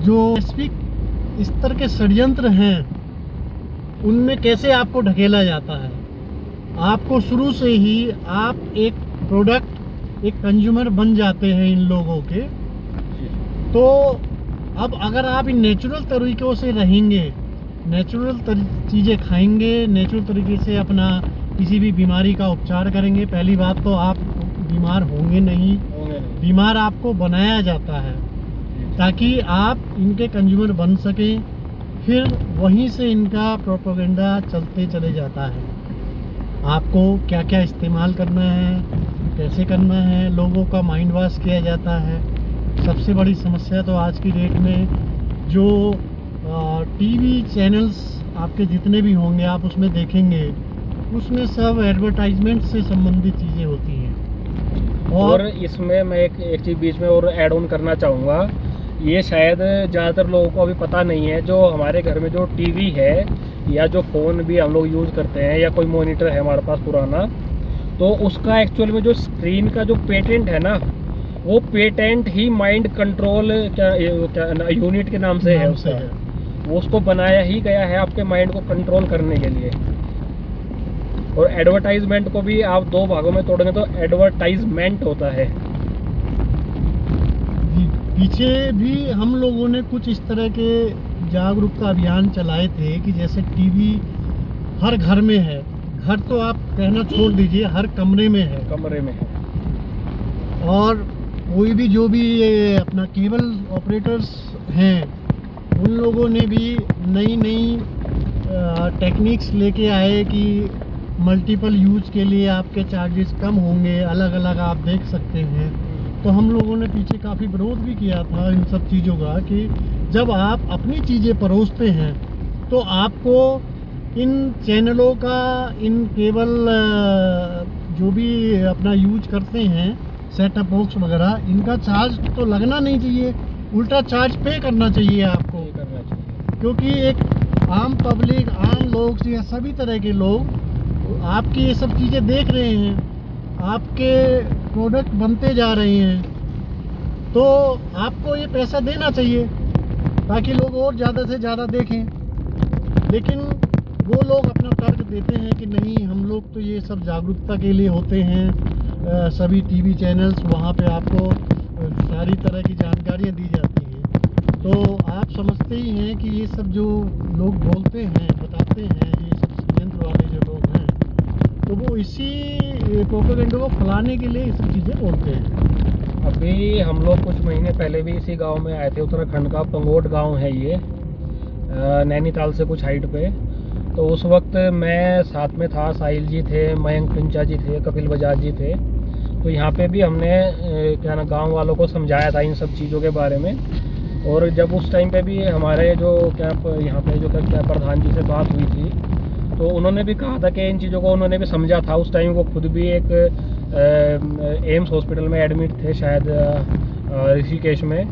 जो वैश्विक स्तर के षड्यंत्र हैं उनमें कैसे आपको ढकेला जाता है। आपको शुरू से ही आप एक प्रोडक्ट, एक कंज्यूमर बन जाते हैं इन लोगों के। तो अब अगर आप इन नेचुरल तरीक़ों से रहेंगे, नेचुरल चीज़ें खाएंगे, नेचुरल तरीके से अपना किसी भी बीमारी का उपचार करेंगे, पहली बात तो आप बीमार होंगे नहीं। बीमार आपको बनाया जाता है ताकि आप इनके कंज्यूमर बन सकें, फिर वहीं से इनका प्रोपेगेंडा चलते चले जाता है। आपको क्या क्या इस्तेमाल करना है, कैसे करना है, लोगों का माइंड वॉश किया जाता है। सबसे बड़ी समस्या तो आज की डेट में जो टीवी चैनल्स आपके जितने भी होंगे आप उसमें देखेंगे, उसमें सब एडवर्टाइजमेंट से संबंधित चीज़ें होती हैं। और इसमें मैं एक चीज़ बीच में और ऐड ऑन करना चाहूँगा, ये शायद ज़्यादातर लोगों को अभी पता नहीं है। जो हमारे घर में जो टीवी है या जो फ़ोन भी हम लोग यूज़ करते हैं या कोई मॉनिटर है हमारे पास पुराना, तो उसका एक्चुअल में जो स्क्रीन का जो पेटेंट है ना, वो पेटेंट ही माइंड कंट्रोल क्या यूनिट के नाम से है उसका। वो उसको बनाया ही गया है आपके माइंड को कंट्रोल करने के लिए। और एडवर्टाइजमेंट को भी आप दो भागों में तोड़ेंगे तो एडवर्टाइजमेंट होता है। पीछे भी हम लोगों ने कुछ इस तरह के जागरूकता अभियान चलाए थे कि जैसे टीवी हर घर में है, घर तो आप कहना छोड़ दीजिए, हर कमरे में है। और कोई भी जो भी ये अपना केबल ऑपरेटर्स हैं, उन लोगों ने भी नई नई टेक्निक्स लेके आए कि मल्टीपल यूज के लिए आपके चार्जेस कम होंगे, अलग अलग आप देख सकते हैं। तो हम लोगों ने पीछे काफ़ी विरोध भी किया था इन सब चीज़ों का कि जब आप अपनी चीज़ें परोसते हैं तो आपको इन चैनलों का, इन केबल जो भी अपना यूज करते हैं, सेटअप बॉक्स वगैरह, इनका चार्ज तो लगना नहीं चाहिए, उल्टा चार्ज पे करना चाहिए आपको। क्योंकि एक आम पब्लिक, आम लोग या सभी तरह के लोग आपकी ये सब चीज़ें देख रहे हैं, आपके प्रोडक्ट बनते जा रहे हैं, तो आपको ये पैसा देना चाहिए ताकि लोग और ज़्यादा से ज़्यादा देखें। लेकिन वो लोग अपना तर्क देते हैं कि नहीं, हम लोग तो ये सब जागरूकता के लिए होते हैं, सभी टीवी चैनल्स, वहाँ पे आपको सारी तरह की जानकारियाँ दी जाती हैं। तो आप समझते ही हैं कि ये सब जो लोग बोलते हैं, बताते हैं, ये सब षड्यंत्र वाले जो लोग हैं, तो वो इसी प्रोपेगेंडा को फैलाने के लिए ये सब चीज़ें बोलते हैं। अभी हम लोग कुछ महीने पहले भी इसी गांव में आए थे, उत्तराखंड का पंगोट गांव है ये, नैनीताल से कुछ हाइट पे। तो उस वक्त मैं साथ में था, साहिल जी थे, मयंक पिंचा जी थे, कपिल बजाज जी थे। तो यहाँ पे भी हमने क्या ना गांव वालों को समझाया था इन सब चीज़ों के बारे में। और जब उस टाइम पे भी हमारे जो क्या यहाँ पे जो क्या प्रधान जी से बात हुई थी, तो उन्होंने भी कहा था कि इन चीज़ों को उन्होंने भी समझा था। उस टाइम वो खुद भी एक एम्स हॉस्पिटल में एडमिट थे शायद ऋषिकेश में।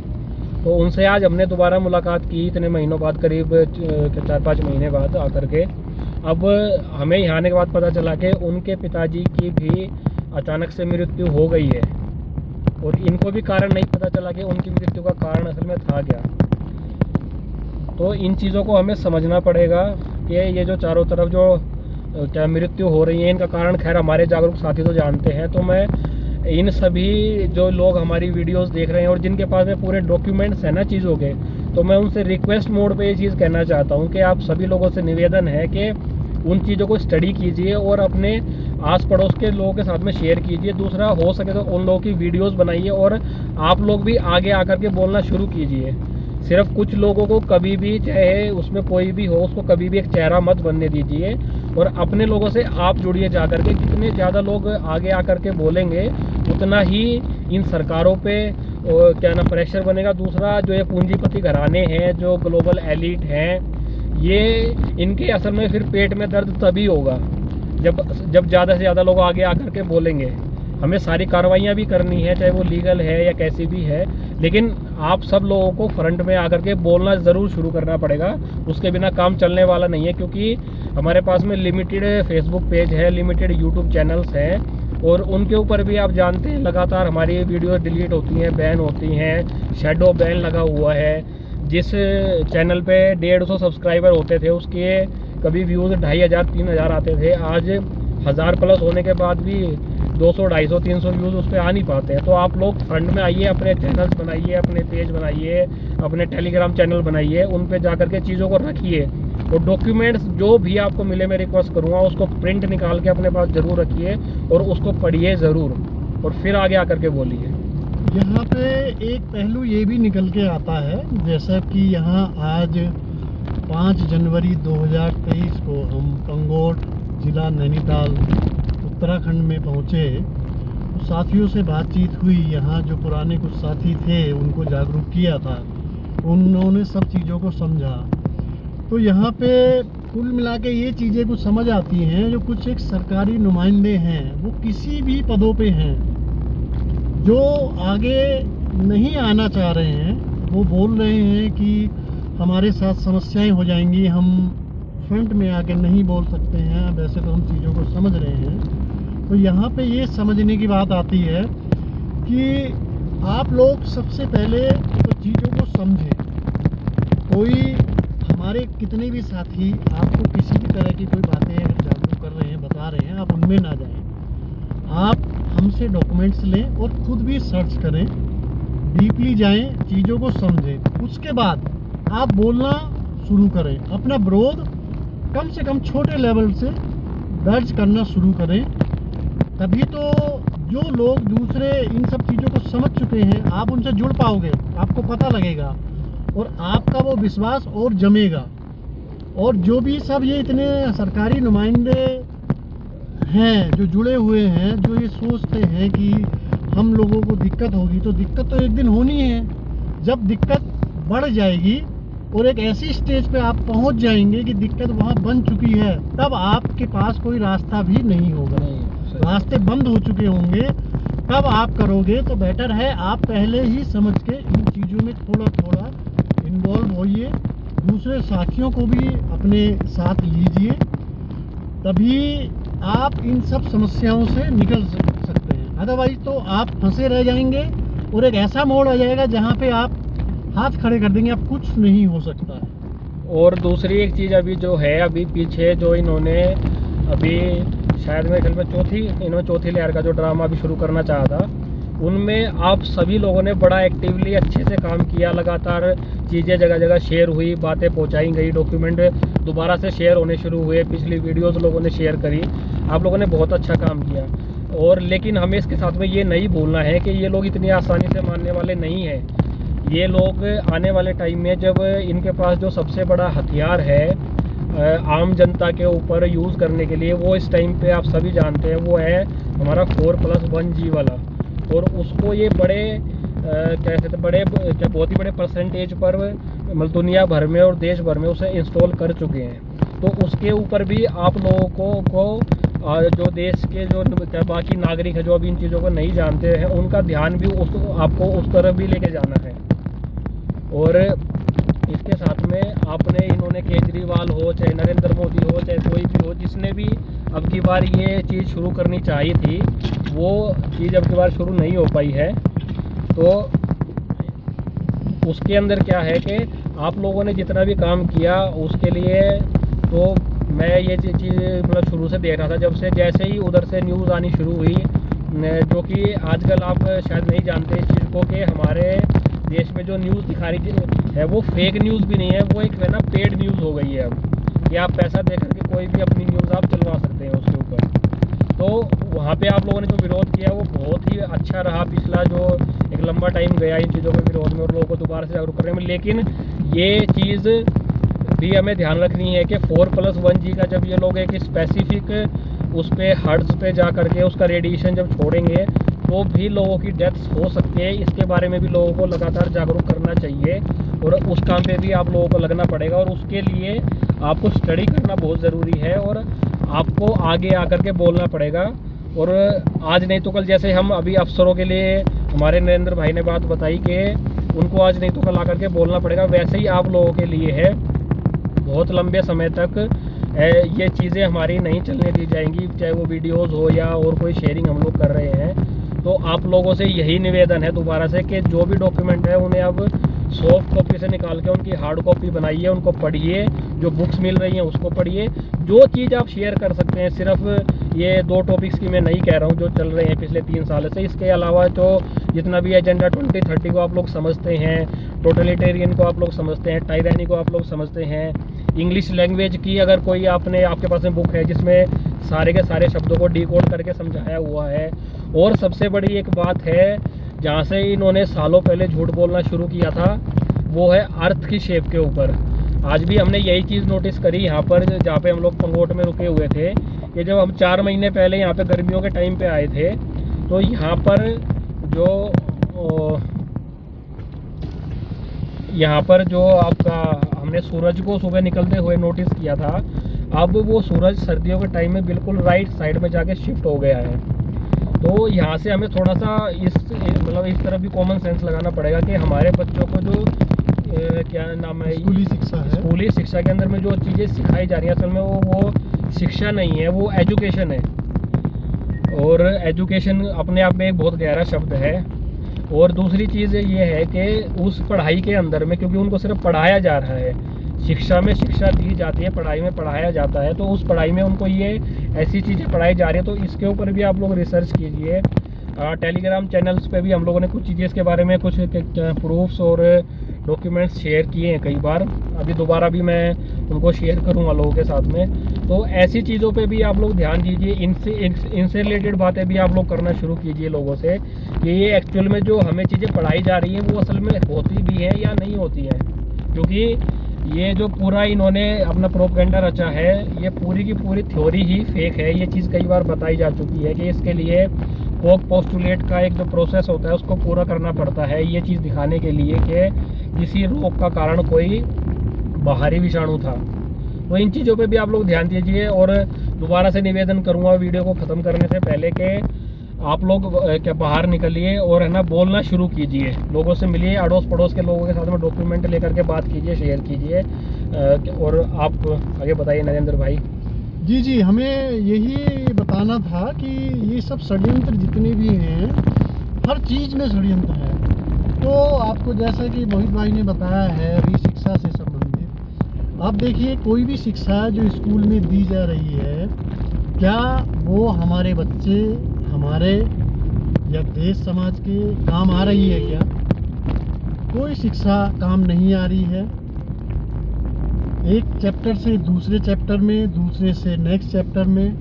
तो उनसे आज हमने दोबारा मुलाकात की, इतने महीनों बाद, करीब 4-5 महीने बाद आकर के। अब हमें यहाँ आने के बाद पता चला कि उनके पिताजी की भी अचानक से मृत्यु हो गई है और इनको भी कारण नहीं पता चला कि उनकी मृत्यु का कारण असल में था क्या। तो इन चीज़ों को हमें समझना पड़ेगा कि ये जो चारों तरफ जो क्या मृत्यु हो रही है, इनका कारण खैर हमारे जागरूक साथी तो जानते हैं। तो मैं इन सभी जो लोग हमारी वीडियोस देख रहे हैं और जिनके पास में पूरे डॉक्यूमेंट्स हैं ना चीज़ों के, तो मैं उनसे रिक्वेस्ट मोड पे ये चीज़ कहना चाहता हूँ कि आप सभी लोगों से निवेदन है कि उन चीज़ों को स्टडी कीजिए और अपने आस पड़ोस के लोगों के साथ में शेयर कीजिए। दूसरा, हो सके तो उन लोगों की वीडियोस बनाइए और आप लोग भी आगे आकर के बोलना शुरू कीजिए। सिर्फ कुछ लोगों को कभी भी, चाहे उसमें कोई भी हो, उसको कभी भी एक चेहरा मत बनने दीजिए और अपने लोगों से आप जुड़िए जाकर के। जितने ज़्यादा लोग आगे आकर के बोलेंगे उतना ही इन सरकारों पे क्या ना प्रेशर बनेगा। दूसरा, जो ये पूंजीपति घराने हैं, जो ग्लोबल एलिट हैं, ये इनके असल में फिर पेट में दर्द तभी होगा जब ज़्यादा से ज़्यादा लोग आगे आकर के बोलेंगे। हमें सारी कार्रवाइयाँ भी करनी है, चाहे वो लीगल है या कैसी भी है, लेकिन आप सब लोगों को फ्रंट में आकर के बोलना ज़रूर शुरू करना पड़ेगा। उसके बिना काम चलने वाला नहीं है, क्योंकि हमारे पास में लिमिटेड फेसबुक पेज है, लिमिटेड यूट्यूब चैनल्स हैं और उनके ऊपर भी आप जानते हैं लगातार हमारी वीडियो डिलीट होती हैं, बैन होती हैं, शैडो बैन लगा हुआ है। जिस चैनल पे 150 सब्सक्राइबर होते थे उसके कभी व्यूज़ 2500 3000 आते थे, आज 1000 प्लस होने के बाद भी 200 250 300 व्यूज़ उस पर आ नहीं पाते हैं। तो आप लोग फ्रंट में आइए, अपने चैनल्स बनाइए, अपने पेज बनाइए, अपने टेलीग्राम चैनल बनाइए, उन पे जा कर के चीज़ों को रखिए और डॉक्यूमेंट्स जो भी आपको मिले मैं रिक्वेस्ट करूँगा उसको प्रिंट निकाल के अपने पास ज़रूर रखिए और उसको पढ़िए ज़रूर और फिर आगे आकर के बोलिए। यहाँ पे एक पहलू ये भी निकल के आता है, जैसा कि यहाँ आज 5 जनवरी 2023 को हम पंगोट ज़िला नैनीताल उत्तराखंड में पहुँचे। तो साथियों से बातचीत हुई, यहाँ जो पुराने कुछ साथी थे उनको जागरूक किया था, उन्होंने सब चीज़ों को समझा। तो यहाँ पे कुल मिला के ये चीज़ें कुछ समझ आती हैं, जो कुछ एक सरकारी नुमाइंदे हैं वो किसी भी पदों पे हैं, जो आगे नहीं आना चाह रहे हैं, वो बोल रहे हैं कि हमारे साथ समस्याएं हो जाएंगी, हम फ्रंट में आके नहीं बोल सकते हैं। वैसे तो हम चीज़ों को समझ रहे हैं। तो यहाँ पे ये समझने की बात आती है कि आप लोग सबसे पहले तो चीज़ों को समझें। कोई हमारे कितने भी साथी आपको किसी भी तरह की कोई बातें अगर जागरूक कर रहे हैं, बता रहे हैं, आप उनमें ना जाएं। आप हमसे डॉक्यूमेंट्स लें और खुद भी सर्च करें, डीपली जाएं, चीज़ों को समझें। उसके बाद आप बोलना शुरू करें, अपना विरोध कम से कम छोटे लेवल से दर्ज करना शुरू करें। तभी तो जो लोग दूसरे इन सब चीज़ों को समझ चुके हैं, आप उनसे जुड़ पाओगे, आपको पता लगेगा और आपका वो विश्वास और जमेगा। और जो भी सब ये इतने सरकारी नुमाइंदे हैं जो जुड़े हुए हैं, जो ये सोचते हैं कि हम लोगों को दिक्कत होगी, तो दिक्कत तो एक दिन होनी है। जब दिक्कत बढ़ जाएगी और एक ऐसी स्टेज पे आप पहुंच जाएंगे कि दिक्कत वहां बन चुकी है, तब आपके पास कोई रास्ता भी नहीं होगा। रास्ते बंद हो चुके होंगे, तब आप करोगे। तो बेटर है आप पहले ही समझ के इन चीज़ों में थोड़ा थोड़ा इन्वॉल्व होइए, दूसरे साथियों को भी अपने साथ लीजिए, तभी आप इन सब समस्याओं से निकल सकते हैं। अदरवाइज तो आप फंसे रह जाएंगे और एक ऐसा मोड़ आ जाएगा जहाँ पे आप हाथ खड़े कर देंगे, अब कुछ नहीं हो सकता है। और दूसरी एक चीज़ अभी जो है, अभी पीछे जो इन्होंने अभी शायद मेरे ख्याल में इन्होंने चौथी लहर का जो ड्रामा अभी शुरू करना चाहा था, उनमें आप सभी लोगों ने बड़ा एक्टिवली अच्छे से काम किया। लगातार चीज़ें जगह जगह शेयर हुई, बातें पहुंचाई गई, डॉक्यूमेंट दोबारा से शेयर होने शुरू हुए, पिछली वीडियोस लोगों ने शेयर करी। आप लोगों ने बहुत अच्छा काम किया। और लेकिन हमें इसके साथ में ये नहीं भूलना है कि ये लोग इतनी आसानी से मानने वाले नहीं हैं। ये लोग आने वाले टाइम में जब इनके पास जो सबसे बड़ा हथियार है आम जनता के ऊपर यूज़ करने के लिए, वो इस टाइम पे आप सभी जानते हैं, वो है हमारा 4+1G वाला। और उसको ये बड़े कैसे थे, बहुत ही बड़े परसेंटेज पर मतलब दुनिया भर में और देश भर में उसे इंस्टॉल कर चुके हैं। तो उसके ऊपर भी आप लोगों को जो देश के जो बाकी नागरिक है जो अभी इन चीज़ों को नहीं जानते हैं, उनका ध्यान भी आपको उस तरफ भी लेके जाना है। और इसके साथ में आपने इन्होंने केजरीवाल हो, चाहे नरेंद्र मोदी हो, चाहे कोई भी हो, जिसने भी अब की बार ये चीज़ शुरू करनी चाहिए थी, वो चीज़ अब की बार शुरू नहीं हो पाई है। तो उसके अंदर क्या है कि आप लोगों ने जितना भी काम किया उसके लिए, तो मैं ये चीज़ मतलब शुरू से देख रहा था, जब से जैसे ही उधर से न्यूज़ आनी शुरू हुई, जो कि आजकल आप शायद नहीं जानते इस चीज़ को, कि हमारे देश में जो न्यूज़ दिखा रही है वो फेक न्यूज़ भी नहीं है, वो एक है ना पेड न्यूज़ हो गई है अब, कि आप पैसा दे करके कोई भी अपनी न्यूज़ आप चलवा सकते हैं उसके ऊपर। तो वहाँ पे आप लोगों ने जो विरोध किया वो बहुत ही अच्छा रहा। पिछला जो एक लंबा टाइम गया इन चीज़ों के विरोध में और लोगों को दोबारा से जागरूक करने में, लेकिन ये चीज़ भी हमें ध्यान रखनी है कि 4+1G का जब ये लोग एक स्पेसिफिक उस पर हर्ट्ज पे जा करके उसका रेडिएशन जब छोड़ेंगे तो भी लोगों की डेथ्स हो सकती है। इसके बारे में भी लोगों को लगातार जागरूक करना चाहिए और उस काम पे भी आप लोगों को लगना पड़ेगा। और उसके लिए आपको स्टडी करना बहुत ज़रूरी है और आपको आगे आकर के बोलना पड़ेगा। और आज नहीं तो कल, जैसे हम अभी अफसरों के लिए हमारे नरेंद्र भाई ने बात बताई कि उनको आज नहीं तो कल आकर के बोलना पड़ेगा, वैसे ही आप लोगों के लिए है। बहुत लंबे समय तक ये चीज़ें हमारी नहीं चलने दी जाएंगी, चाहे वो वीडियोस हो या और कोई शेयरिंग हम लोग कर रहे हैं। तो आप लोगों से यही निवेदन है दोबारा से कि जो भी डॉक्यूमेंट है उन्हें अब सॉफ्ट कॉपी से निकाल के उनकी हार्ड कॉपी बनाइए, उनको पढ़िए, जो बुक्स मिल रही हैं उसको पढ़िए। जो चीज़ आप शेयर कर सकते हैं, सिर्फ ये 2 टॉपिक्स की मैं नहीं कह रहा हूँ जो चल रहे हैं पिछले 3 साल से, इसके अलावा जो जितना भी एजेंडा 2030 को आप लोग समझते हैं, टोटलिटेरियन को आप लोग समझते हैं, टायरानी को आप लोग समझते हैं, इंग्लिश लैंग्वेज की अगर कोई आपके पास में बुक है जिसमें सारे के सारे शब्दों को डिकोड करके समझाया हुआ है। और सबसे बड़ी एक बात है जहाँ से इन्होंने सालों पहले झूठ बोलना शुरू किया था, वो है अर्थ की शेप के ऊपर। आज भी हमने यही चीज़ नोटिस करी यहाँ पर, जहाँ पे हम लोग पंगोट में रुके हुए थे, कि जब हम 4 महीने पहले यहाँ पे गर्मियों के टाइम पे आए थे, तो यहाँ पर जो आपका हमने सूरज को सुबह निकलते हुए नोटिस किया था, अब वो सूरज सर्दियों के टाइम में बिल्कुल राइट साइड में जाके शिफ्ट हो गया है। तो यहाँ से हमें थोड़ा सा इस तरफ भी कॉमन सेंस लगाना पड़ेगा कि हमारे बच्चों को जो क्या नाम है, स्कूली शिक्षा है, स्कूली शिक्षा के अंदर में जो चीज़ें सिखाई जा रही हैं असल में वो शिक्षा नहीं है, वो एजुकेशन है। और एजुकेशन अपने आप में एक बहुत गहरा शब्द है। और दूसरी चीज़ ये है कि उस पढ़ाई के अंदर में, क्योंकि उनको सिर्फ पढ़ाया जा रहा है, शिक्षा में शिक्षा दी जाती है, पढ़ाई में पढ़ाया जाता है, तो उस पढ़ाई में उनको ये ऐसी चीज़ें पढ़ाई जा रही है। तो इसके ऊपर भी आप लोग रिसर्च कीजिए। टेलीग्राम चैनल्स पे भी हम लोगों ने कुछ चीज़ें इसके बारे में कुछ प्रूफ्स और डॉक्यूमेंट्स शेयर किए हैं कई बार, अभी दोबारा भी मैं उनको शेयर करूँगा लोगों के साथ में। तो ऐसी चीज़ों पे भी आप लोग ध्यान दीजिए, इनसे रिलेटेड बातें भी आप लोग करना शुरू कीजिए लोगों से, कि ये एक्चुअल में जो हमें चीज़ें पढ़ाई जा रही हैं वो असल में होती भी हैं या नहीं होती हैं। क्योंकि ये जो पूरा इन्होंने अपना प्रोपेगेंडा रचा है, ये पूरी की पूरी थ्योरी ही फेक है। ये चीज़ कई बार बताई जा चुकी है कि इसके लिए कोक पोस्टुलेट का एक जो प्रोसेस होता है उसको पूरा करना पड़ता है, ये चीज़ दिखाने के लिए कि किसी रोग का कारण कोई बाहरी विषाणु था। तो इन चीज़ों पे भी आप लोग ध्यान दीजिए। और दोबारा से निवेदन करूँगा वीडियो को ख़त्म करने से पहले कि आप लोग क्या बाहर निकलिए और है ना बोलना शुरू कीजिए, लोगों से मिलिए, अड़ोस पड़ोस के लोगों के साथ में डॉक्यूमेंट लेकर के बात कीजिए, शेयर कीजिए। और आप आगे बताइए नरेंद्र भाई। जी, हमें यही बताना था कि ये सब षड्यंत्र जितने भी हैं, हर चीज़ में षड्यंत्र है। तो आपको जैसा कि मोहित भाई ने बताया है अभी शिक्षा से संबंधित, आप देखिए कोई भी शिक्षा जो स्कूल में दी जा रही है, क्या वो हमारे बच्चे, हमारे या देश समाज के काम आ रही है? क्या कोई शिक्षा काम नहीं आ रही है। एक चैप्टर से दूसरे चैप्टर में, दूसरे से नेक्स्ट चैप्टर में,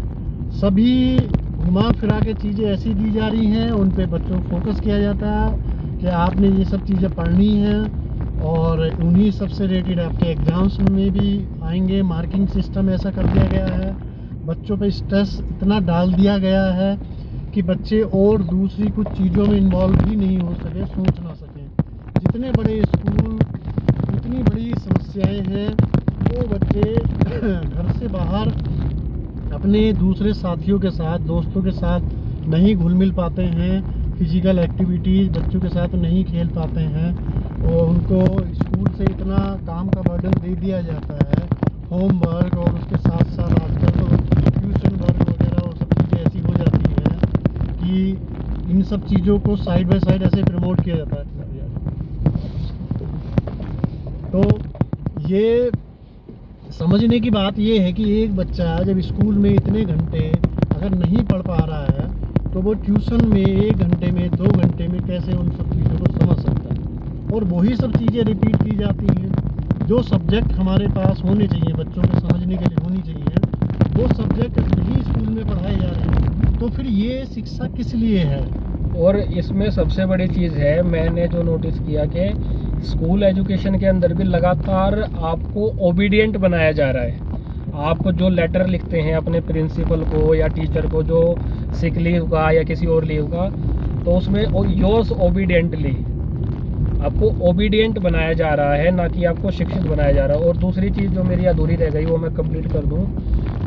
सभी घुमा फिरा के चीज़ें ऐसी दी जा रही हैं, उन पे बच्चों को फोकस किया जाता है कि आपने ये सब चीज़ें पढ़नी हैं और उन्हीं सब से रिलेटेड आपके एग्ज़ाम्स में भी आएंगे। मार्किंग सिस्टम ऐसा कर दिया गया है, बच्चों पे स्ट्रेस इतना डाल दिया गया है कि बच्चे और दूसरी कुछ चीज़ों में इन्वॉल्व भी नहीं हो सके, सोच ना सकें। जितने बड़े स्कूल, इतनी बड़ी समस्याएं हैं, वो बच्चे घर से बाहर अपने दूसरे साथियों के साथ, दोस्तों के साथ नहीं घुल मिल पाते हैं, फिजिकल एक्टिविटीज़ बच्चों के साथ नहीं खेल पाते हैं, और उनको स्कूल से इतना काम का बर्डन दे दिया जाता है, होमवर्क, और उसके साथ साथ आजकल तो ट्यूशन वर्क वगैरह और सब चीज़ें ऐसी हो जाती हैं कि इन सब चीज़ों को साइड बाय साइड ऐसे प्रमोट किया जाता है। तो ये समझने की बात ये है कि एक बच्चा जब स्कूल में इतने घंटे अगर नहीं पढ़ पा रहा है, तो वो ट्यूशन में 1 घंटे में, 2 घंटे में कैसे उन सब चीज़ों को समझ सकता है। और वही सब चीज़ें रिपीट की जाती हैं। जो सब्जेक्ट हमारे पास होने चाहिए, बच्चों को समझने के लिए होनी चाहिए, वो सब्जेक्ट नहीं स्कूल में पढ़ाए जा रहे हैं। तो फिर ये शिक्षा किस लिए है? और इसमें सबसे बड़ी चीज़ है, मैंने जो नोटिस किया कि स्कूल एजुकेशन के अंदर भी लगातार आपको ओबीडियंट बनाया जा रहा है। आप जो लेटर लिखते हैं अपने प्रिंसिपल को या टीचर को, जो सिक लीव का या किसी और लीव का, तो उसमें योर्स ओबीडियंटली आपको ओबीडियंट बनाया जा रहा है, ना कि आपको शिक्षित बनाया जा रहा है। और दूसरी चीज़ जो मेरी अधूरी रह गई वो मैं कंप्लीट कर दूं,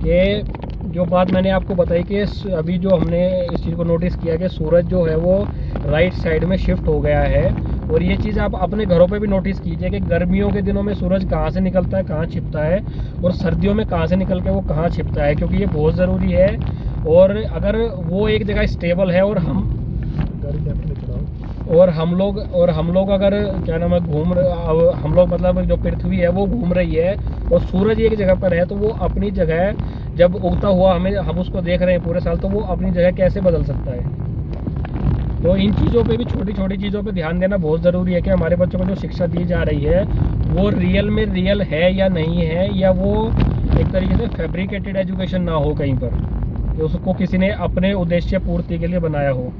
कि जो बात मैंने आपको बताई कि अभी जो हमने इस चीज़ को नोटिस किया कि सूरज जो है वो राइट साइड में शिफ्ट हो गया है। और ये चीज़ आप अपने घरों पे भी नोटिस कीजिए कि गर्मियों के दिनों में सूरज कहाँ से निकलता है, कहाँ छिपता है, और सर्दियों में कहाँ से निकल के वो कहाँ छिपता है, क्योंकि ये बहुत ज़रूरी है। और अगर वो एक जगह स्टेबल है और हम गाड़ी लेफ्ट में चलाओ। और हम लोग अगर क्या नाम है हम लोग मतलब जो पृथ्वी है वो घूम रही है और सूरज एक जगह पर है, तो वो अपनी जगह जब उगता हुआ हम उसको देख रहे हैं पूरे साल, तो वो अपनी जगह कैसे बदल सकता है। तो इन चीज़ों पे भी, छोटी छोटी चीज़ों पे ध्यान देना बहुत ज़रूरी है कि हमारे बच्चों को जो शिक्षा दी जा रही है वो रियल में रियल है या नहीं है, या वो एक तरीके से फैब्रिकेटेड एजुकेशन ना हो कहीं पर, कि उसको किसी ने अपने उद्देश्य पूर्ति के लिए बनाया हो।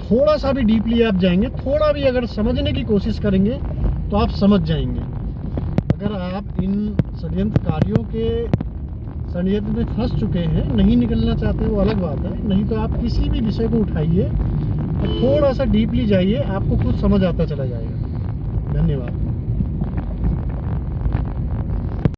थोड़ा सा भी डीपली आप जाएंगे, थोड़ा भी अगर समझने की कोशिश करेंगे तो आप समझ जाएंगे। अगर आप इन षड्यंत्रकारियों के षड्यंत्र में फंस चुके हैं, नहीं निकलना चाहते, वो अलग बात है। नहीं तो आप किसी भी विषय को उठाइए और थोड़ा सा डीपली जाइए, आपको कुछ समझ आता चला जाएगा। धन्यवाद।